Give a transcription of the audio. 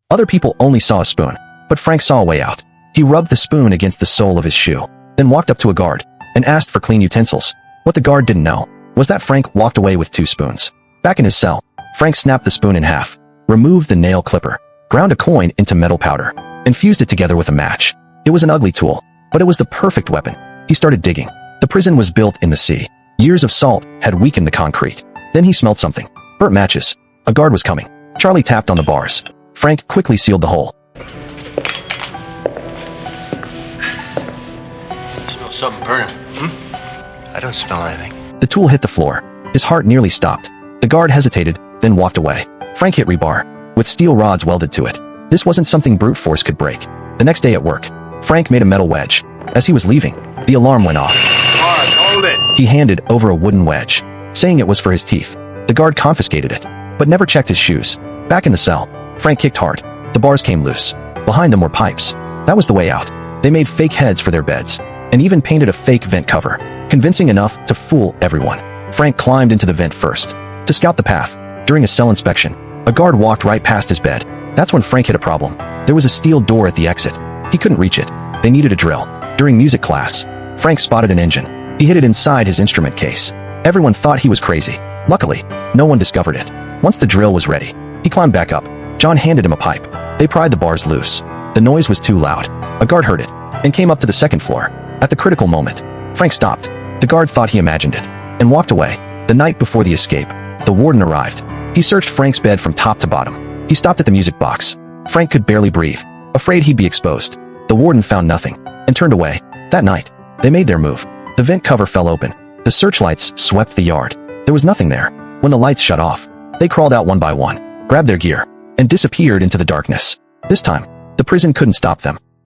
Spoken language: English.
Other people only saw a spoon, but Frank saw a way out. He rubbed the spoon against the sole of his shoe, then walked up to a guard and asked for clean utensils. What the guard didn't know was that Frank walked away with 2 spoons. Back in his cell, Frank snapped the spoon in half, removed the nail clipper, ground a coin into metal powder, and fused it together with a match. It was an ugly tool, but it was the perfect weapon. He started digging. The prison was built in the sea. Years of salt had weakened the concrete. Then he smelled something. Burnt matches. A guard was coming. Charlie tapped on the bars. Frank quickly sealed the hole. I smell something burning. I don't smell anything. The tool hit the floor. His heart nearly stopped. The guard hesitated, then walked away. Frank hit rebar, with steel rods welded to it. This wasn't something brute force could break. The next day at work, Frank made a metal wedge. As he was leaving, the alarm went off. Guard, hold it. He handed over a wooden wedge, saying it was for his teeth. The guard confiscated it, but never checked his shoes. Back in the cell, Frank kicked hard. The bars came loose. Behind them were pipes. That was the way out. They made fake heads for their beds, and even painted a fake vent cover, convincing enough to fool everyone. Frank climbed into the vent first. To scout the path, during a cell inspection, a guard walked right past his bed. That's when Frank hit a problem. There was a steel door at the exit. He couldn't reach it. They needed a drill. During music class, Frank spotted an engine. He hid it inside his instrument case. Everyone thought he was crazy. Luckily, no one discovered it. Once the drill was ready, he climbed back up. John handed him a pipe. They pried the bars loose. The noise was too loud. A guard heard it and came up to the second floor. At the critical moment, Frank stopped. The guard thought he imagined it and walked away. The night before the escape, the warden arrived. He searched Frank's bed from top to bottom. He stopped at the music box. Frank could barely breathe, afraid he'd be exposed. The warden found nothing and turned away. That night, they made their move. The vent cover fell open. The searchlights swept the yard. There was nothing there. When the lights shut off, they crawled out one by one, grabbed their gear, and disappeared into the darkness. This time, the prison couldn't stop them.